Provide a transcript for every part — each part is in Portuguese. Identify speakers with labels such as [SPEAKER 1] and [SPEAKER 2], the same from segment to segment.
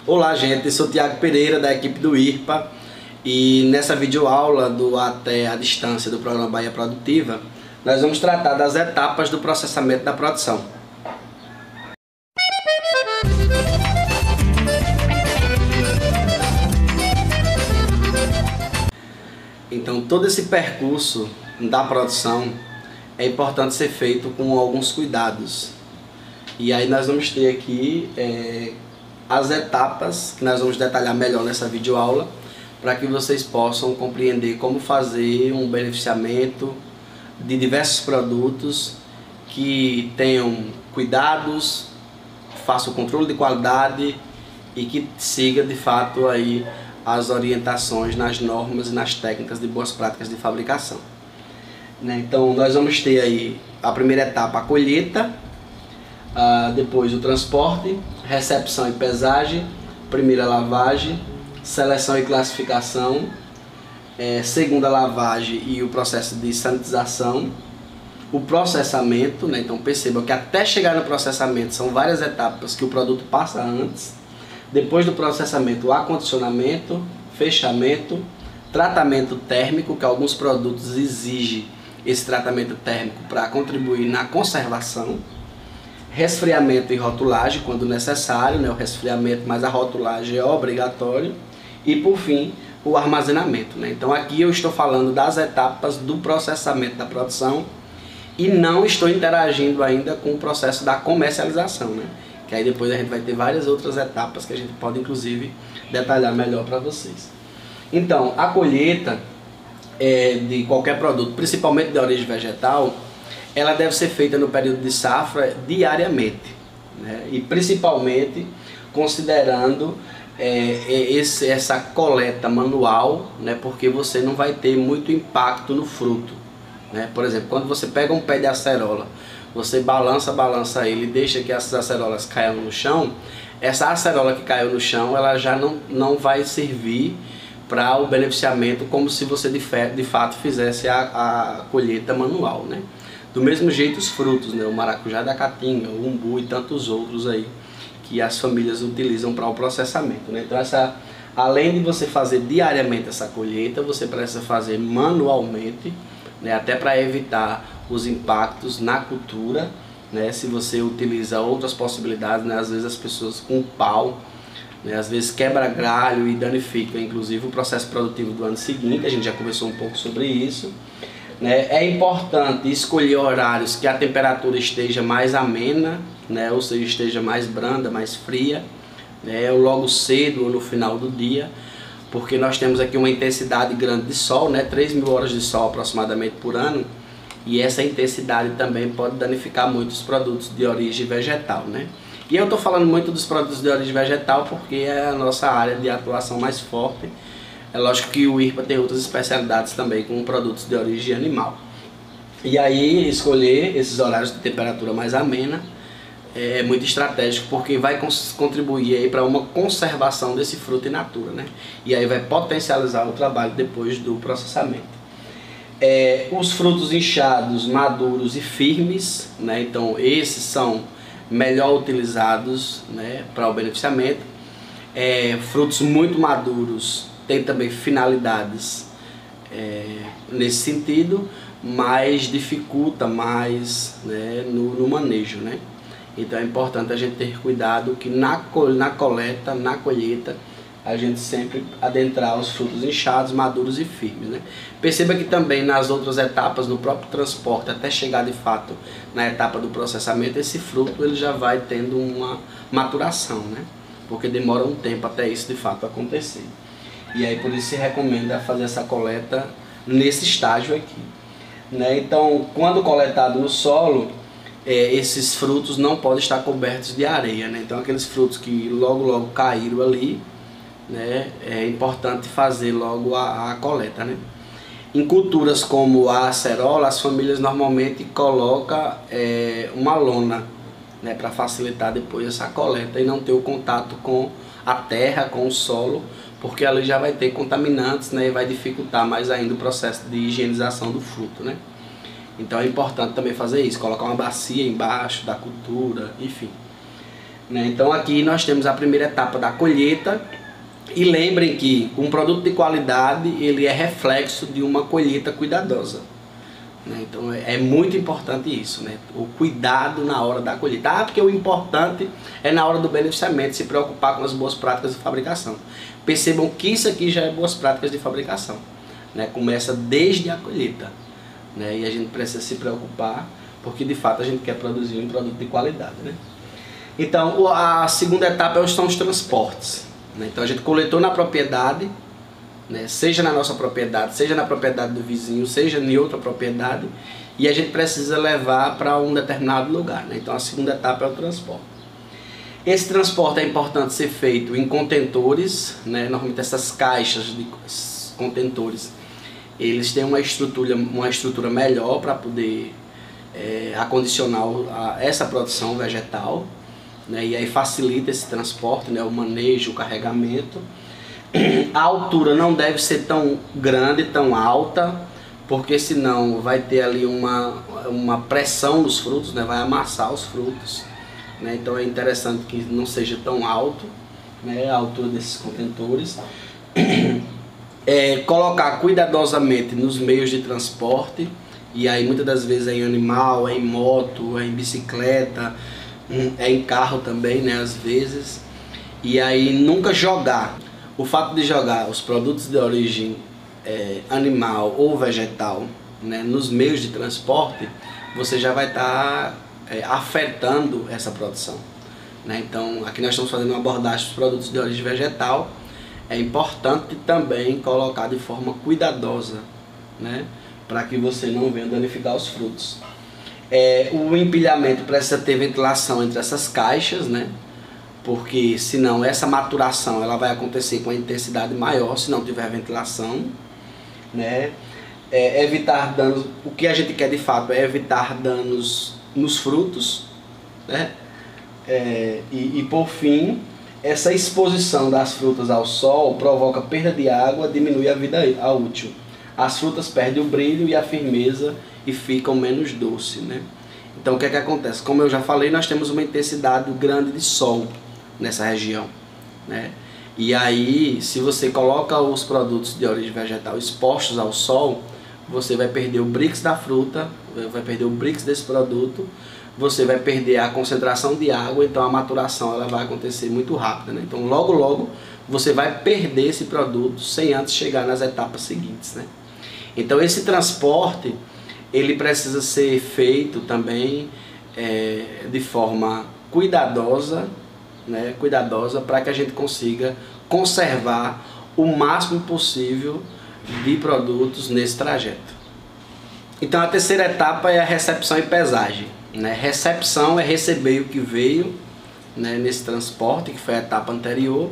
[SPEAKER 1] Olá gente, eu sou o Thiago Pereira da equipe do IRPA e nessa videoaula do Até a Distância do programa Bahia Produtiva nós vamos tratar das etapas do processamento da produção. Então todo esse percurso da produção é importante ser feito com alguns cuidados. E aí nós vamos ter aqui as etapas que nós vamos detalhar melhor nessa videoaula para que vocês possam compreender como fazer um beneficiamento de diversos produtos que tenham cuidados, faça o controle de qualidade e que siga de fato aí as orientações nas normas e nas técnicas de boas práticas de fabricação. Então nós vamos ter aí a primeira etapa, a colheita, depois o transporte, recepção e pesagem, primeira lavagem, seleção e classificação, segunda lavagem e o processo de sanitização, o processamento, né? Então perceba que até chegar no processamento são várias etapas que o produto passa antes. Depois do processamento, o acondicionamento, fechamento, tratamento térmico, que alguns produtos exigem esse tratamento térmico para contribuir na conservação, resfriamento e rotulagem quando necessário, né? O resfriamento mais a rotulagem é obrigatório, e por fim o armazenamento, né? Então aqui eu estou falando das etapas do processamento da produção e não estou interagindo ainda com o processo da comercialização, né? Que aí depois a gente vai ter várias outras etapas que a gente pode inclusive detalhar melhor para vocês. Então a colheita de qualquer produto, principalmente de origem vegetal, ela deve ser feita no período de safra diariamente, né? E principalmente considerando essa coleta manual, né? Porque você não vai ter muito impacto no fruto, né? Por exemplo, quando você pega um pé de acerola, você balança ele, deixa que essas acerolas caiam no chão, essa acerola que caiu no chão, ela já não vai servir para o beneficiamento como se você de fato fizesse a colheita manual, né? Do mesmo jeito os frutos, né? O maracujá da caatinga, o umbu e tantos outros aí que as famílias utilizam para o processamento, né? Então além de você fazer diariamente essa colheita, você precisa fazer manualmente, né? Até para evitar os impactos na cultura, né? Se você utiliza outras possibilidades, né? Às vezes as pessoas com pau, né? Às vezes quebra galho e danifica inclusive o processo produtivo do ano seguinte. A gente já conversou um pouco sobre isso, né? É importante escolher horários que a temperatura esteja mais amena, né? Ou seja, esteja mais branda, mais fria, né? Ou logo cedo ou no final do dia, porque nós temos aqui uma intensidade grande de sol, né? 3.000 horas de sol aproximadamente por ano, e essa intensidade também pode danificar muito os produtos de origem vegetal, né? E eu estou falando muito dos produtos de origem vegetal porque é a nossa área de atuação mais forte. É lógico que o IRPA tem outras especialidades também com produtos de origem animal. E aí escolher esses horários de temperatura mais amena é muito estratégico, porque vai contribuir aí para uma conservação desse fruto in natura, né? E aí vai potencializar o trabalho depois do processamento. Os frutos inchados, maduros e firmes, né? Então esses são melhor utilizados, né, para o beneficiamento. Frutos muito maduros tem também finalidades nesse sentido, mas dificulta mais, né, no manejo, né? Então é importante a gente ter cuidado que na coleta, na colheita, a gente sempre adentrar os frutos inchados, maduros e firmes, né? Perceba que também nas outras etapas, no próprio transporte, até chegar de fato na etapa do processamento, esse fruto ele já vai tendo uma maturação, né? Porque demora um tempo até isso de fato acontecer. E aí por isso se recomenda fazer essa coleta nesse estágio aqui, né? Então quando coletado no solo, esses frutos não podem estar cobertos de areia, né? Então aqueles frutos que logo caíram ali, né, é importante fazer logo a coleta, né? Em culturas como a acerola, as famílias normalmente colocam uma lona, né, para facilitar depois essa coleta e não ter o contato com a terra, com o solo, porque ali já vai ter contaminantes, né, e vai dificultar mais ainda o processo de higienização do fruto, né? Então é importante também fazer isso, colocar uma bacia embaixo da cultura, enfim. né? Então aqui nós temos a primeira etapa da colheita, e lembrem que um produto de qualidade ele é reflexo de uma colheita cuidadosa, né? Então é muito importante isso, né? O cuidado na hora da colheita. Porque o importante é na hora do beneficiamento se preocupar com as boas práticas de fabricação. Percebam que isso aqui já é boas práticas de fabricação, né? Começa desde a colheita, né? E a gente precisa se preocupar porque de fato a gente quer produzir um produto de qualidade, né? Então a segunda etapa são os transportes, né? Então a gente coletou na propriedade, né? Seja na nossa propriedade, seja na propriedade do vizinho, seja em outra propriedade, e a gente precisa levar para um determinado lugar, né? Então a segunda etapa é o transporte. Esse transporte é importante ser feito em contentores, né? Normalmente essas caixas de contentores, eles têm uma estrutura melhor para poder acondicionar essa produção vegetal, né? E aí facilita esse transporte, né? O manejo, o carregamento. A altura não deve ser tão grande, tão alta, porque senão vai ter ali uma pressão nos frutos, né? Vai amassar os frutos, né? Então é interessante que não seja tão alto, né? A altura desses contentores. Colocar cuidadosamente nos meios de transporte, e aí muitas das vezes é em animal, é em moto, é em bicicleta, é em carro também, né? Às vezes. E aí nunca jogar. O fato de jogar os produtos de origem animal ou vegetal, né, nos meios de transporte, você já vai estar afetando essa produção, né? Então aqui nós estamos fazendo uma abordagem dos produtos de origem vegetal. É importante também colocar de forma cuidadosa, né, para que você não venha danificar os frutos. O empilhamento precisa ter ventilação entre essas caixas, né? Porque senão essa maturação ela vai acontecer com a intensidade maior se não tiver ventilação, né? Evitar danos. O que a gente quer de fato é evitar danos nos frutos, né? E por fim, essa exposição das frutas ao sol provoca perda de água, diminui a vida útil. As frutas perdem o brilho e a firmeza e ficam menos doces, né? Então o que é que acontece? Como eu já falei, nós temos uma intensidade grande de sol nessa região, né? E aí, se você coloca os produtos de origem vegetal expostos ao sol, você vai perder o brix da fruta, vai perder o brix desse produto, você vai perder a concentração de água, então a maturação ela vai acontecer muito rápida, né? Então logo logo você vai perder esse produto sem antes chegar nas etapas seguintes, né? Então esse transporte ele precisa ser feito também de forma cuidadosa, né? Cuidadosa, para que a gente consiga conservar o máximo possível de produtos nesse trajeto. Então a terceira etapa é a recepção e pesagem, né? Recepção é receber o que veio, né, nesse transporte, que foi a etapa anterior,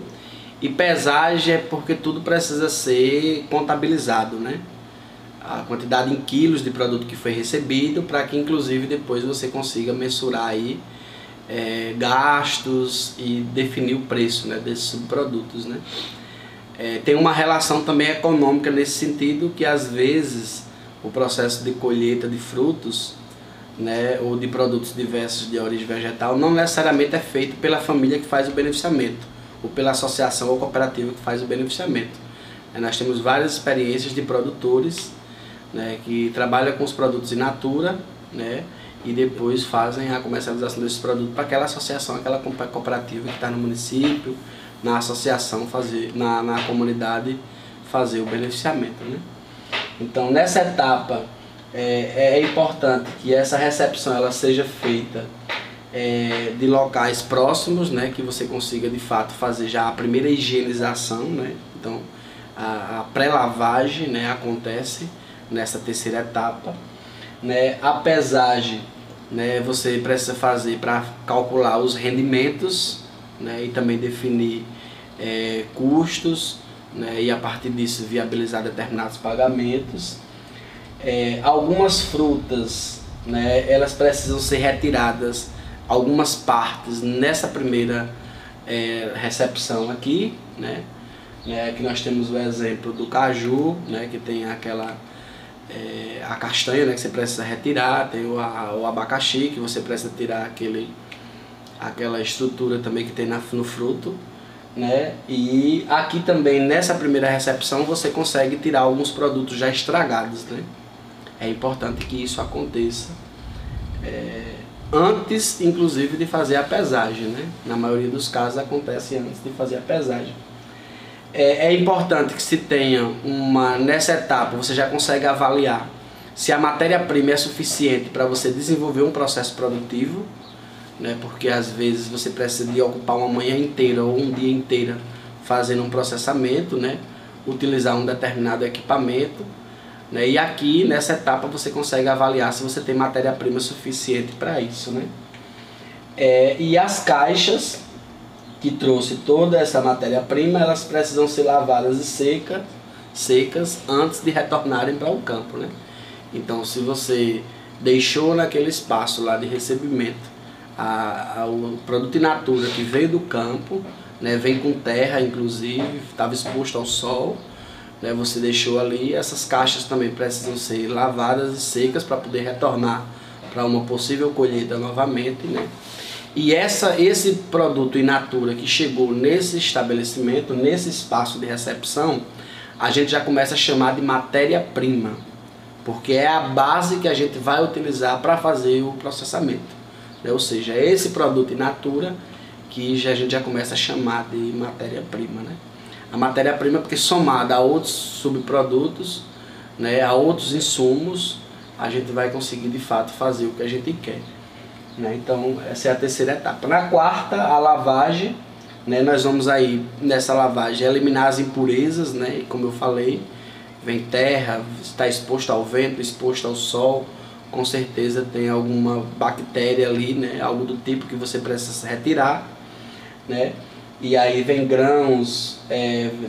[SPEAKER 1] e pesagem é porque tudo precisa ser contabilizado, né? A quantidade em quilos de produto que foi recebido, para que inclusive depois você consiga mensurar aí gastos e definir o preço, né, desses subprodutos, né? Tem uma relação também econômica nesse sentido, que às vezes o processo de colheita de frutos, né, ou de produtos diversos de origem vegetal não necessariamente é feito pela família que faz o beneficiamento, ou pela associação ou cooperativa que faz o beneficiamento. Nós temos várias experiências de produtores, né, que trabalham com os produtos in natura, né, e depois fazem a comercialização desses produtos para aquela associação, aquela cooperativa que está no município, na associação, na comunidade, fazer o beneficiamento, né? Então nessa etapa é importante que essa recepção ela seja feita de locais próximos, né, que você consiga de fato fazer já a primeira higienização, né? Então a pré-lavagem, né, acontece nessa terceira etapa, né? A pesagem, né, você precisa fazer para calcular os rendimentos, né, e também definir custos, né, e a partir disso viabilizar determinados pagamentos. Algumas frutas, né, elas precisam ser retiradas, algumas partes nessa primeira recepção aqui, né? Aqui nós temos o exemplo do caju, né, que tem aquela a castanha, né, que você precisa retirar, tem o abacaxi, que você precisa tirar aquela estrutura também que tem no fruto, né? E aqui também nessa primeira recepção você consegue tirar alguns produtos já estragados, né? É importante que isso aconteça antes, inclusive, de fazer a pesagem, né? Na maioria dos casos acontece antes de fazer a pesagem. É importante que se tenha nessa etapa você já consegue avaliar se a matéria-prima é suficiente para você desenvolver um processo produtivo, né? Porque às vezes você precisa de ocupar uma manhã inteira ou um dia inteiro fazendo um processamento, né? Utilizar um determinado equipamento, né? E aqui nessa etapa você consegue avaliar se você tem matéria-prima suficiente para isso, né? E as caixas que trouxe toda essa matéria-prima, elas precisam ser lavadas e secas antes de retornarem para o campo, né? Então, se você deixou naquele espaço lá de recebimento o produto in natura que veio do campo, né, vem com terra inclusive, estava exposto ao sol, né, você deixou ali, essas caixas também precisam ser lavadas e secas para poder retornar para uma possível colheita novamente, né? E esse produto in natura que chegou nesse estabelecimento, nesse espaço de recepção, a gente já começa a chamar de matéria-prima, porque é a base que a gente vai utilizar para fazer o processamento, né? Ou seja, é esse produto in natura que a gente já começa a chamar de matéria-prima, né? A matéria-prima porque somada a outros subprodutos, né, a outros insumos, a gente vai conseguir de fato fazer o que a gente quer, né? Então essa é a terceira etapa. Na quarta, a lavagem, né, nós vamos aí nessa lavagem eliminar as impurezas, né? E como eu falei, vem terra, está exposto ao vento, exposto ao sol, com certeza tem alguma bactéria ali, né? Algo do tipo que você precisa retirar, né? E aí vem grãos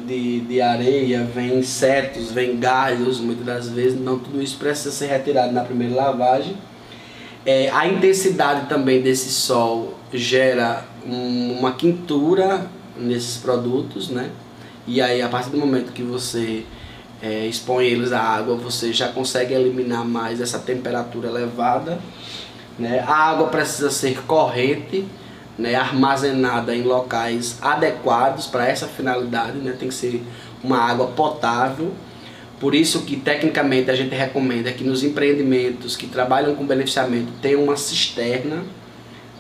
[SPEAKER 1] de areia, vem insetos, vem galhos, muitas das vezes, então tudo isso precisa ser retirado na primeira lavagem. A intensidade também desse sol gera uma quintura nesses produtos, né? E aí a partir do momento que você expõe eles à água, você já consegue eliminar mais essa temperatura elevada, né? A água precisa ser corrente, né? Armazenada em locais adequados para essa finalidade, né? Tem que ser uma água potável. Por isso que tecnicamente a gente recomenda que nos empreendimentos que trabalham com beneficiamento tenham uma cisterna,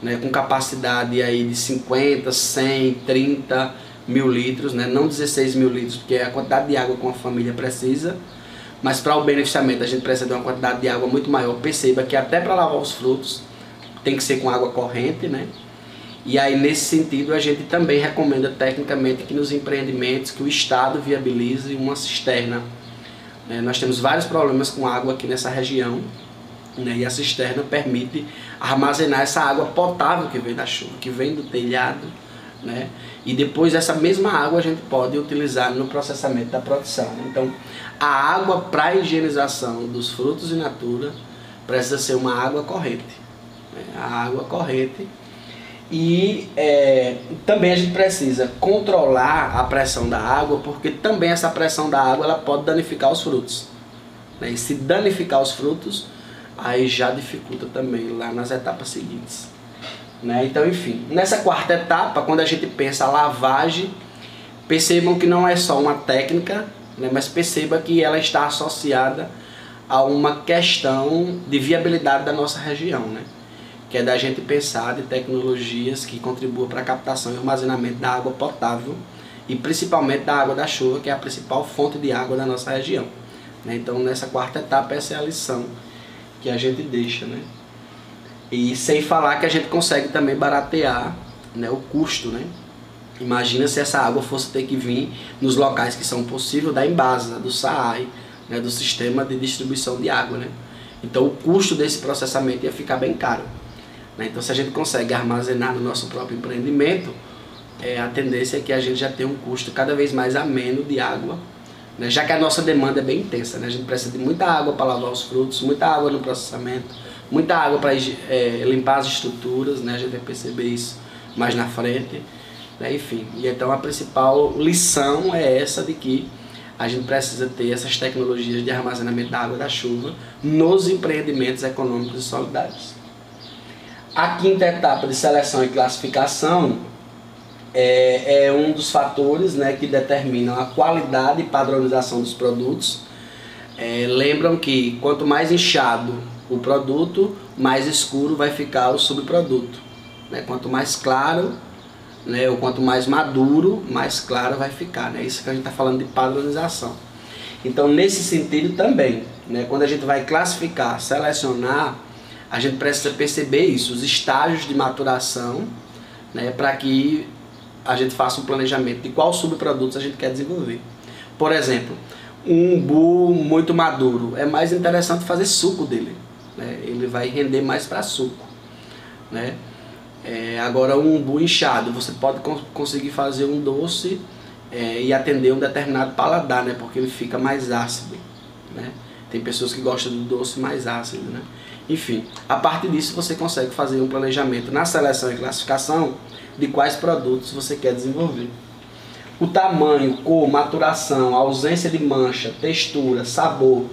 [SPEAKER 1] né, com capacidade aí de 50, 100, 30 mil litros, né, não 16 mil litros, porque é a quantidade de água que uma família precisa, mas para o beneficiamento a gente precisa de uma quantidade de água muito maior. Perceba que até para lavar os frutos tem que ser com água corrente, né? E aí nesse sentido a gente também recomenda tecnicamente que nos empreendimentos que o Estado viabilize uma cisterna. Nós temos vários problemas com água aqui nessa região, né, e a cisterna permite armazenar essa água potável que vem da chuva, que vem do telhado, né, e depois essa mesma água a gente pode utilizar no processamento da produção. Então a água para higienização dos frutos in natura precisa ser uma água corrente, né, a água corrente. E também a gente precisa controlar a pressão da água, porque também essa pressão da água ela pode danificar os frutos, né? E se danificar os frutos, aí já dificulta também lá nas etapas seguintes, né? Então, enfim, nessa quarta etapa, quando a gente pensa a lavagem, percebam que não é só uma técnica, né? Mas perceba que ela está associada a uma questão de viabilidade da nossa região, né? Que é da gente pensar de tecnologias que contribuam para a captação e armazenamento da água potável e principalmente da água da chuva, que é a principal fonte de água da nossa região, né? Então nessa quarta etapa essa é a lição que a gente deixa, né? E sem falar que a gente consegue também baratear, né, o custo, né? Imagina se essa água fosse ter que vir nos locais que são possíveis da Embasa, do SAAI, né, do sistema de distribuição de água, né? Então o custo desse processamento ia ficar bem caro. Então se a gente consegue armazenar no nosso próprio empreendimento, a tendência é que a gente já tenha um custo cada vez mais ameno de água, né? Já que a nossa demanda é bem intensa, né? A gente precisa de muita água para lavar os frutos, muita água no processamento, muita água para limpar as estruturas, né? A gente vai perceber isso mais na frente, né? Enfim, e então a principal lição é essa de que a gente precisa ter essas tecnologias de armazenamento da água da chuva nos empreendimentos econômicos e solidários. A quinta etapa de seleção e classificação é um dos fatores, né, que determinam a qualidade e padronização dos produtos. Lembram que quanto mais inchado o produto, mais escuro vai ficar o subproduto, né? Quanto mais claro, né, ou quanto mais maduro, mais claro vai ficar, né? Isso que a gente está falando de padronização. Então, nesse sentido também, né, quando a gente vai classificar, selecionar, a gente precisa perceber isso, os estágios de maturação, né, para que a gente faça um planejamento de qual subprodutos a gente quer desenvolver. Por exemplo, um umbu muito maduro, é mais interessante fazer suco dele, né? Ele vai render mais para suco, né? Agora, um umbu inchado, você pode conseguir fazer um doce e atender um determinado paladar, né? Porque ele fica mais ácido, né? Tem pessoas que gostam do doce mais ácido, né? Enfim, a partir disso você consegue fazer um planejamento na seleção e classificação de quais produtos você quer desenvolver. O tamanho, cor, maturação, ausência de mancha, textura, sabor,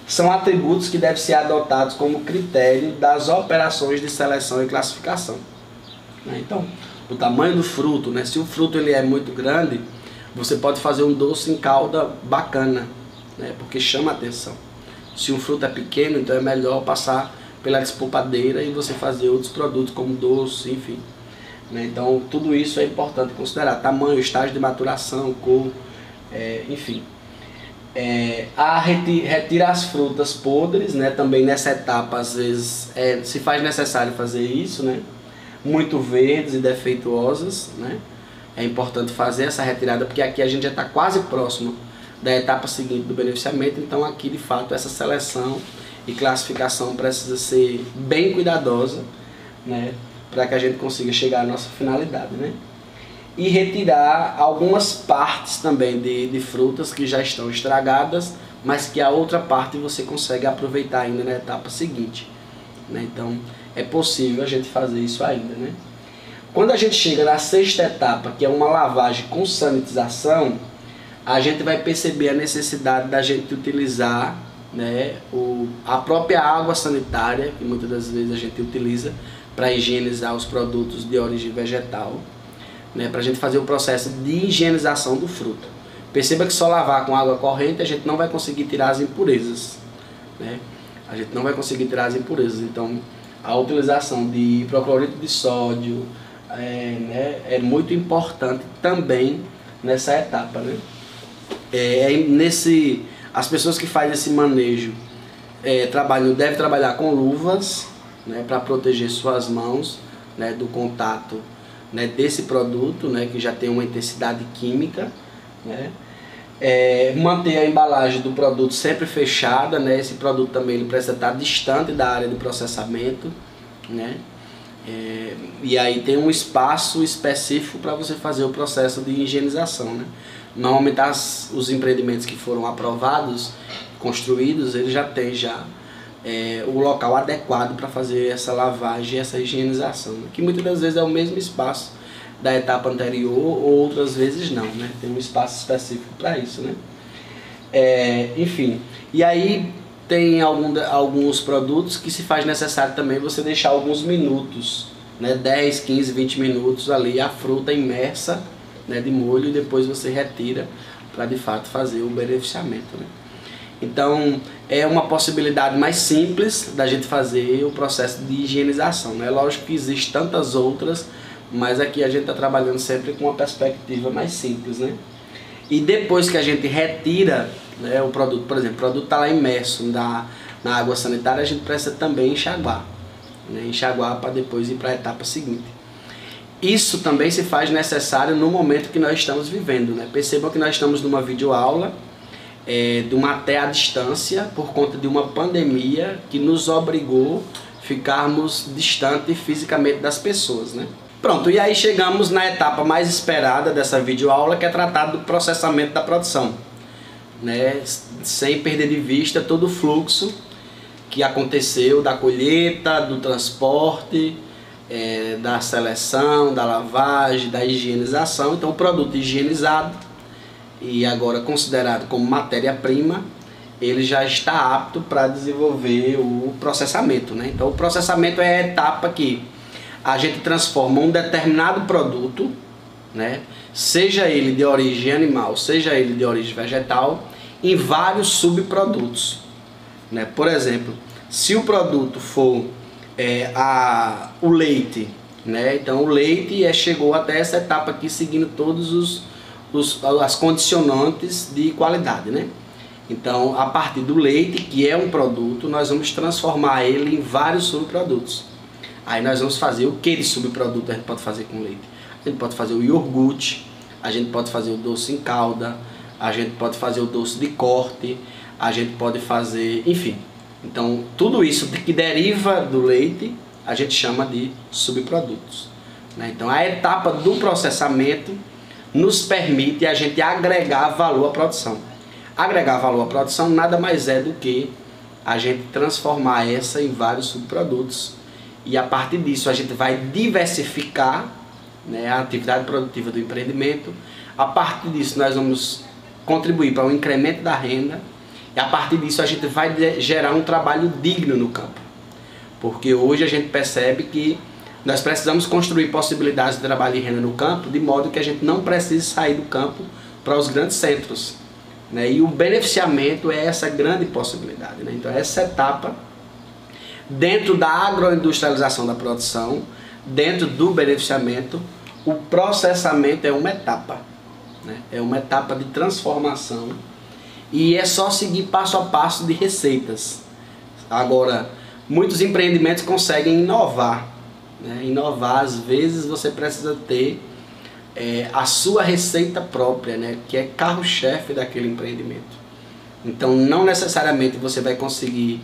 [SPEAKER 1] são atributos que devem ser adotados como critério das operações de seleção e classificação. Então, o tamanho do fruto, né? Se o fruto ele é muito grande, você pode fazer um doce em calda bacana, né? Porque chama a atenção. Se um fruto é pequeno, então é melhor passar pela despolpadeira e você fazer outros produtos como doce, enfim. Então tudo isso é importante considerar, tamanho, estágio de maturação, cor, enfim. Retira as frutas podres, né? Também nessa etapa às vezes se faz necessário fazer isso, né? Muito verdes e defeituosas, né? É importante fazer essa retirada porque aqui a gente já está quase próximo da etapa seguinte do beneficiamento, então aqui de fato essa seleção e classificação precisa ser bem cuidadosa, né? Para que a gente consiga chegar à nossa finalidade, né? E retirar algumas partes também de frutas que já estão estragadas, mas que a outra parte você consegue aproveitar ainda na etapa seguinte, né? Então é possível a gente fazer isso ainda, né? Quando a gente chega na sexta etapa, que é uma lavagem com sanitização, a gente vai perceber a necessidade da gente utilizar, né, a própria água sanitária, que muitas das vezes a gente utiliza para higienizar os produtos de origem vegetal, né, para a gente fazer o processo de higienização do fruto. Perceba que só lavar com água corrente a gente não vai conseguir tirar as impurezas, né? A gente não vai conseguir tirar as impurezas. Então, a utilização de hipoclorito de sódio é muito importante também nessa etapa, né? As pessoas que fazem esse manejo devem trabalhar com luvas, né, para proteger suas mãos, né, do contato, né, desse produto, né, que já tem uma intensidade química, né. Manter a embalagem do produto sempre fechada, né. Esse produto também ele precisa estar distante da área de processamento, né. E aí tem um espaço específico para você fazer o processo de higienização, né. Normalmente os empreendimentos que foram aprovados, construídos, eles já têm o local adequado para fazer essa lavagem e essa higienização, né? Que muitas das vezes é o mesmo espaço da etapa anterior, ou outras vezes não, né? Tem um espaço específico para isso, né? Enfim, e aí tem alguns produtos que se faz necessário também você deixar alguns minutos, né? 10, 15, 20 minutos ali a fruta imersa, né, de molho, e depois você retira para de fato fazer o beneficiamento, né? Então é uma possibilidade mais simples da gente fazer o processo de higienização, né? Lógico que existem tantas outras, mas aqui a gente está trabalhando sempre com uma perspectiva mais simples, né? E depois que a gente retira, né, o produto, por exemplo, o produto está lá imerso na água sanitária, a gente precisa também enxaguar, né? Enxaguar para depois ir para a etapa seguinte. Isso também se faz necessário no momento que nós estamos vivendo, né? Percebam que nós estamos numa videoaula de uma até à distância por conta de uma pandemia que nos obrigou a ficarmos distantes fisicamente das pessoas, né? Pronto, e aí chegamos na etapa mais esperada dessa videoaula, que é tratar do processamento da produção, né? Sem perder de vista todo o fluxo que aconteceu da colheita, do transporte, da seleção, da lavagem, da higienização. Então o produto higienizado e agora considerado como matéria-prima, ele já está apto para desenvolver o processamento, né? Então o processamento é a etapa que a gente transforma um determinado produto, né, seja ele de origem animal, seja ele de origem vegetal, em vários subprodutos, né? Por exemplo, se o produto for o leite, né? Então o leite chegou até essa etapa aqui seguindo todos as condicionantes de qualidade, né? Então, a partir do leite, que é um produto, nós vamos transformar ele em vários subprodutos. Aí nós vamos fazer o que de subproduto a gente pode fazer com leite? A gente pode fazer o iogurte, a gente pode fazer o doce em calda, a gente pode fazer o doce de corte, a gente pode fazer, enfim. Então, tudo isso que deriva do leite, a gente chama de subprodutos, né? Então, a etapa do processamento nos permite a gente agregar valor à produção. Agregar valor à produção nada mais é do que a gente transformar essa em vários subprodutos. E a partir disso a gente vai diversificar, né, a atividade produtiva do empreendimento. A partir disso nós vamos contribuir para o incremento da renda. E a partir disso a gente vai gerar um trabalho digno no campo. Porque hoje a gente percebe que nós precisamos construir possibilidades de trabalho e renda no campo, de modo que a gente não precise sair do campo para os grandes centros, né? E o beneficiamento é essa grande possibilidade, né? Então essa etapa, dentro da agroindustrialização da produção, dentro do beneficiamento, o processamento é uma etapa, né? É uma etapa de transformação e é só seguir passo a passo de receitas. Agora, muitos empreendimentos conseguem inovar, né? Inovar, às vezes você precisa ter a sua receita própria, né? Que é carro-chefe daquele empreendimento. Então não necessariamente você vai conseguir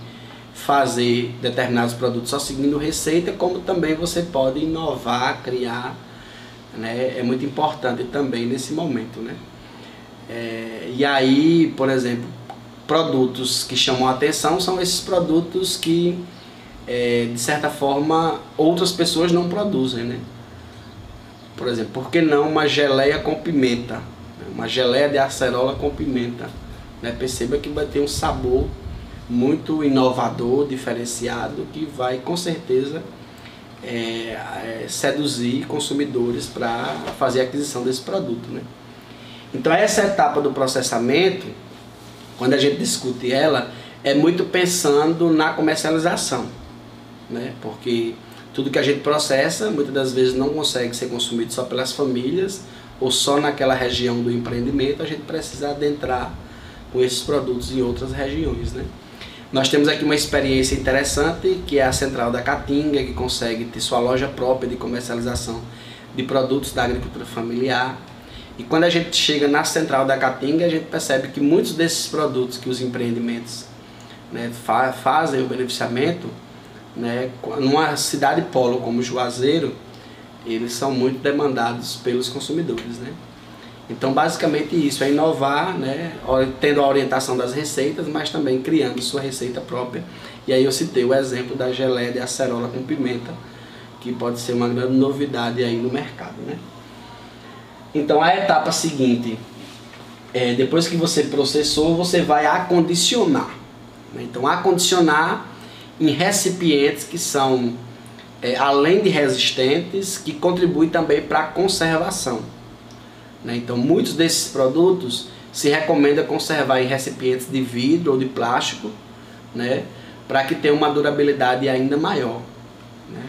[SPEAKER 1] fazer determinados produtos só seguindo receita, como também você pode inovar, criar, né? É muito importante também nesse momento, né? E aí, por exemplo, produtos que chamam a atenção são esses produtos que de certa forma outras pessoas não produzem, né? Por exemplo, por que não uma geleia com pimenta? Uma geleia de acerola com pimenta, né? Perceba que vai ter um sabor muito inovador, diferenciado, que vai com certeza seduzir consumidores para fazer a aquisição desse produto, né? Então essa etapa do processamento, quando a gente discute ela, é muito pensando na comercialização, né? Porque tudo que a gente processa, muitas das vezes não consegue ser consumido só pelas famílias ou só naquela região do empreendimento, a gente precisa adentrar com esses produtos em outras regiões, né? Nós temos aqui uma experiência interessante, que é a Central da Caatinga, que consegue ter sua loja própria de comercialização de produtos da agricultura familiar. E quando a gente chega na Central da Caatinga, a gente percebe que muitos desses produtos que os empreendimentos, né, fazem o beneficiamento, né, numa cidade polo como Juazeiro, eles são muito demandados pelos consumidores, né? Então basicamente isso é inovar, né, tendo a orientação das receitas, mas também criando sua receita própria. E aí eu citei o exemplo da geleia de acerola com pimenta, que pode ser uma grande novidade aí no mercado, né? Então a etapa seguinte, depois que você processou, você vai acondicionar, né? Então acondicionar em recipientes que são, além de resistentes, que contribuem também para a conservação, né? Então muitos desses produtos se recomenda conservar em recipientes de vidro ou de plástico, né? Para que tenha uma durabilidade ainda maior, né?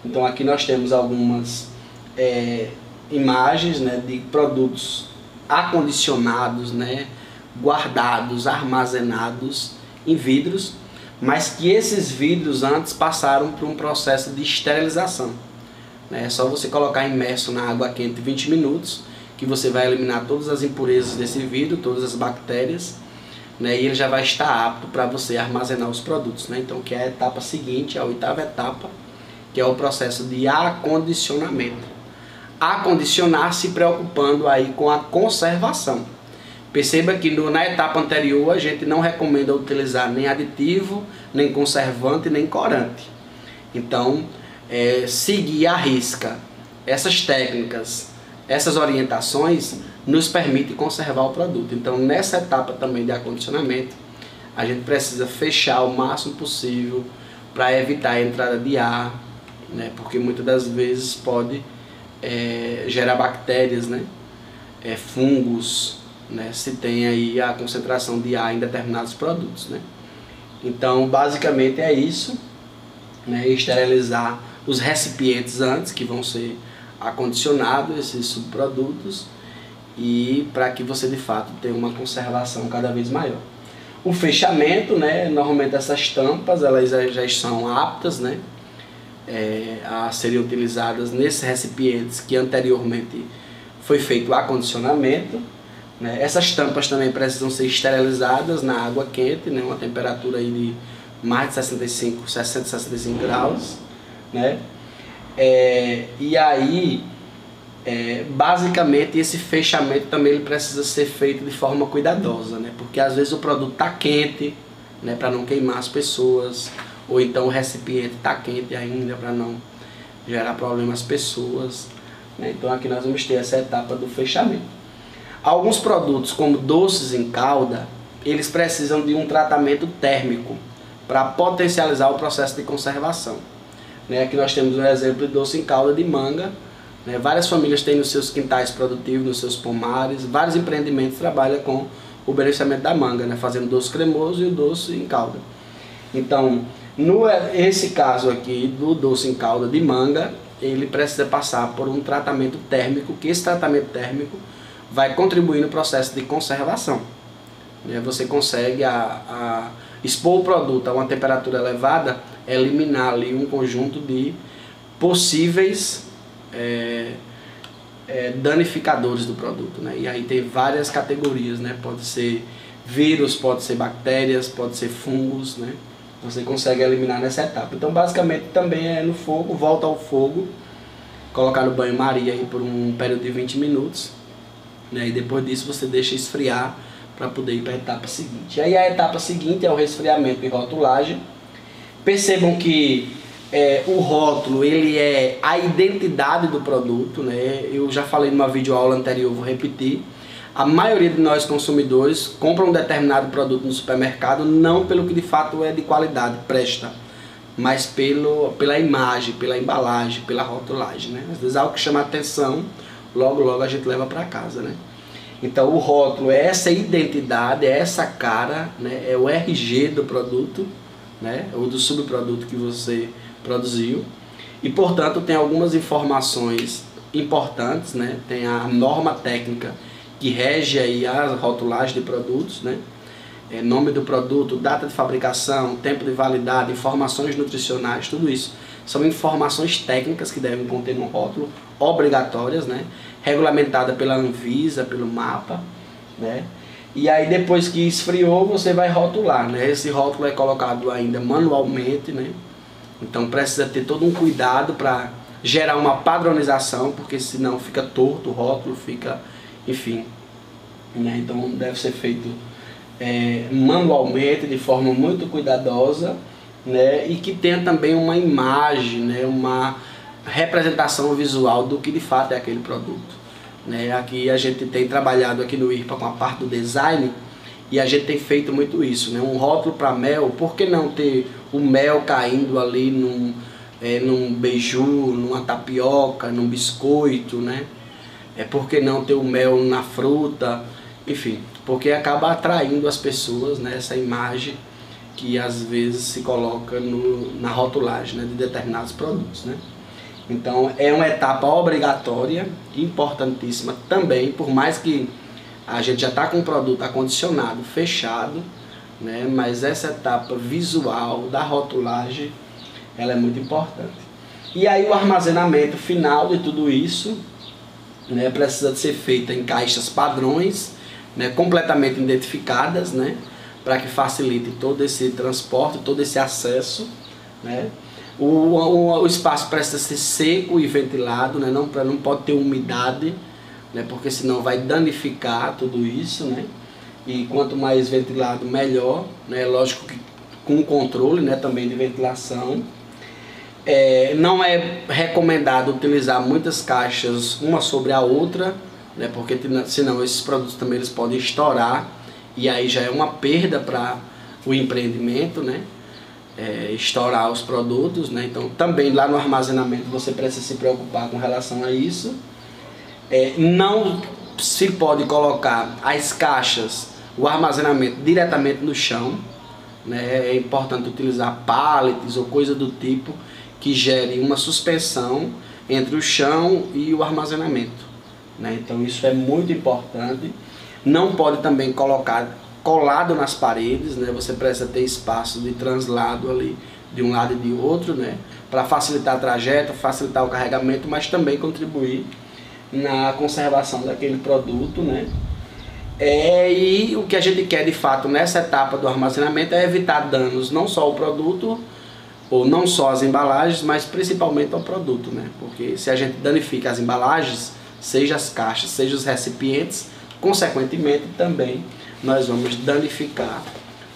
[SPEAKER 1] Então aqui nós temos algumas imagens, né, de produtos acondicionados, né, guardados, armazenados em vidros, mas que esses vidros antes passaram por um processo de esterilização, né? É só você colocar imerso na água quente 20 minutos, que você vai eliminar todas as impurezas desse vidro, todas as bactérias, né, e ele já vai estar apto para você armazenar os produtos, né? Então que é a etapa seguinte, a 8ª etapa, que é o processo de acondicionamento. Acondicionar se preocupando aí com a conservação. Perceba que na etapa anterior a gente não recomenda utilizar nem aditivo, nem conservante, nem corante. Então, seguir à risca essas técnicas, essas orientações, nos permite conservar o produto. Então, nessa etapa também de acondicionamento, a gente precisa fechar o máximo possível para evitar a entrada de ar, né? Porque muitas das vezes pode gerar bactérias, né? Fungos, né? Se tem aí a concentração de ar em determinados produtos, né? Então basicamente é isso, né? Esterilizar os recipientes antes, que vão ser acondicionados, esses subprodutos, e para que você de fato tenha uma conservação cada vez maior. O fechamento, né? Normalmente essas tampas elas já são aptas, né? A serem utilizadas nesses recipientes que anteriormente foi feito o acondicionamento, né? Essas tampas também precisam ser esterilizadas na água quente, né? Uma temperatura aí de mais de 65 graus, né? E aí basicamente esse fechamento também ele precisa ser feito de forma cuidadosa, né? Porque às vezes o produto está quente, né? Para não queimar as pessoas, ou então o recipiente está quente ainda para não gerar problema às pessoas, né? Então aqui nós vamos ter essa etapa do fechamento. Alguns produtos como doces em calda, eles precisam de um tratamento térmico para potencializar o processo de conservação, né? Aqui nós temos um exemplo de doce em calda de manga, né? Várias famílias têm nos seus quintais produtivos, nos seus pomares, vários empreendimentos trabalham com o beneficiamento da manga, né? Fazendo doce cremoso e o doce em calda. Então, esse caso aqui do doce em calda de manga, ele precisa passar por um tratamento térmico, que esse tratamento térmico vai contribuir no processo de conservação, né? Você consegue expor o produto a uma temperatura elevada, eliminar ali um conjunto de possíveis danificadores do produto, né? E aí tem várias categorias, né? Pode ser vírus, pode ser bactérias, pode ser fungos, né? Você consegue eliminar nessa etapa. Então basicamente também é no fogo, volta ao fogo, colocar no banho-maria aí por um período de 20 minutos, né? E depois disso você deixa esfriar para poder ir para a etapa seguinte. E aí a etapa seguinte é o resfriamento e rotulagem. Percebam que o rótulo ele é a identidade do produto, né? Eu já falei numa videoaula anterior, vou repetir. A maioria de nós consumidores compram um determinado produto no supermercado não pelo que de fato é de qualidade, presta, mas pela imagem, pela embalagem, pela rotulagem, né? Às vezes algo que chama atenção, logo a gente leva para casa, né? Então o rótulo é essa identidade, é essa cara, né? É o RG do produto, né? Ou do subproduto que você produziu, e portanto tem algumas informações importantes, né? Tem a norma técnica que rege aí a rotulagem de produtos, né? Nome do produto, data de fabricação, tempo de validade, informações nutricionais, tudo isso são informações técnicas que devem conter no rótulo, obrigatórias, né? Regulamentada pela Anvisa, pelo MAPA, né? E aí depois que esfriou você vai rotular, né? Esse rótulo é colocado ainda manualmente, né? Então precisa ter todo um cuidado para gerar uma padronização, porque senão fica torto o rótulo, fica, enfim, né? Então deve ser feito manualmente, de forma muito cuidadosa, né? E que tenha também uma imagem, né? Uma representação visual do que de fato é aquele produto, né? Aqui a gente tem trabalhado aqui no IRPA com a parte do design, e a gente tem feito muito isso, né? Um rótulo para mel, por que não ter o mel caindo ali num beiju, numa tapioca, num biscoito, né? Por que não ter o mel na fruta? Enfim, porque acaba atraindo as pessoas, né? Essa imagem que às vezes se coloca na rotulagem, né? De determinados produtos, né? Então é uma etapa obrigatória, importantíssima também, por mais que a gente já está com o produto acondicionado, fechado, né? Mas essa etapa visual da rotulagem, ela é muito importante. E aí o armazenamento final de tudo isso, né? Precisa de ser feita em caixas padrões, né? Completamente identificadas, né? Para que facilite todo esse transporte, todo esse acesso, né? O espaço precisa ser seco e ventilado, né? Não pode ter umidade, né? Porque senão vai danificar tudo isso, né? E quanto mais ventilado, melhor, né? Lógico que com controle, né? Também de ventilação. Não é recomendado utilizar muitas caixas uma sobre a outra, né? Porque senão esses produtos também eles podem estourar, e aí já é uma perda para o empreendimento, né? estourar os produtos, né? Então também lá no armazenamento você precisa se preocupar com relação a isso. Não se pode colocar as caixas, o armazenamento diretamente no chão, né? É importante utilizar pallets ou coisa do tipo que gere uma suspensão entre o chão e o armazenamento, né? Então isso é muito importante. Não pode também colocar colado nas paredes, né? Você precisa ter espaço de translado ali de um lado e de outro, né? Para facilitar o trajeto, facilitar o carregamento, mas também contribuir na conservação daquele produto, né? E o que a gente quer de fato nessa etapa do armazenamento é evitar danos não só ao produto, ou não só às embalagens, mas principalmente ao produto, né? Porque se a gente danifica as embalagens, seja as caixas, seja os recipientes, consequentemente também nós vamos danificar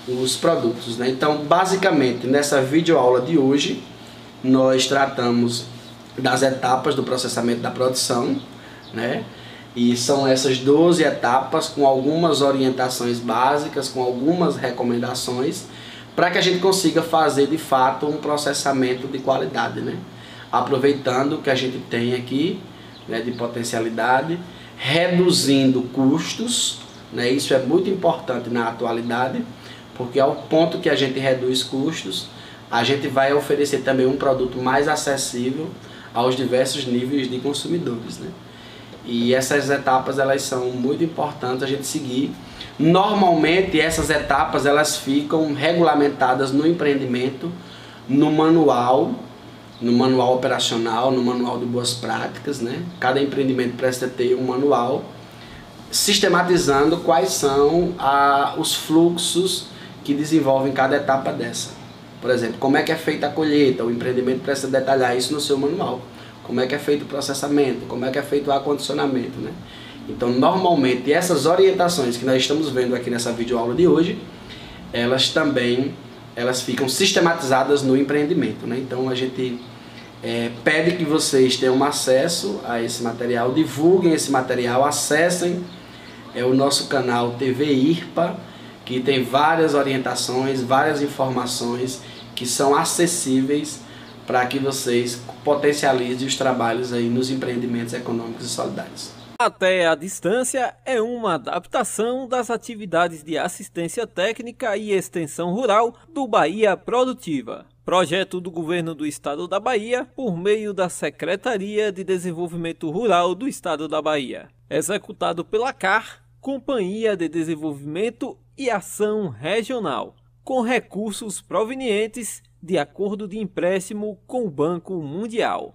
[SPEAKER 1] os produtos, né? Então, basicamente, nessa videoaula de hoje, nós tratamos das etapas do processamento da produção, né? E são essas 12 etapas com algumas orientações básicas, com algumas recomendações, para que a gente consiga fazer de fato um processamento de qualidade, né? Aproveitando o que a gente tem aqui, né, de potencialidade, reduzindo custos, né? Isso é muito importante na atualidade, porque ao ponto que a gente reduz custos, a gente vai oferecer também um produto mais acessível aos diversos níveis de consumidores, né? E essas etapas elas são muito importantes a gente seguir. Normalmente essas etapas elas ficam regulamentadas no empreendimento, no manual operacional, no manual de boas práticas, né? Cada empreendimento precisa ter um manual sistematizando quais são os fluxos que desenvolvem cada etapa dessa. Por exemplo, como é que é feita a colheita, o empreendimento precisa detalhar isso no seu manual. Como é que é feito o processamento, como é que é feito o acondicionamento, né? Então, normalmente, essas orientações que nós estamos vendo aqui nessa videoaula de hoje, elas ficam sistematizadas no empreendimento, né? Então, a gente pede que vocês tenham acesso a esse material, divulguem esse material, acessem o nosso canal TV IRPA, que tem várias orientações, várias informações que são acessíveis para que vocês potencializem os trabalhos aí nos empreendimentos econômicos e solidários.
[SPEAKER 2] Até a distância é uma adaptação das atividades de assistência técnica e extensão rural do Bahia Produtiva. Projeto do Governo do Estado da Bahia por meio da Secretaria de Desenvolvimento Rural do Estado da Bahia. Executado pela CAR, Companhia de Desenvolvimento e Ação Regional, com recursos provenientes de acordo de empréstimo com o Banco Mundial.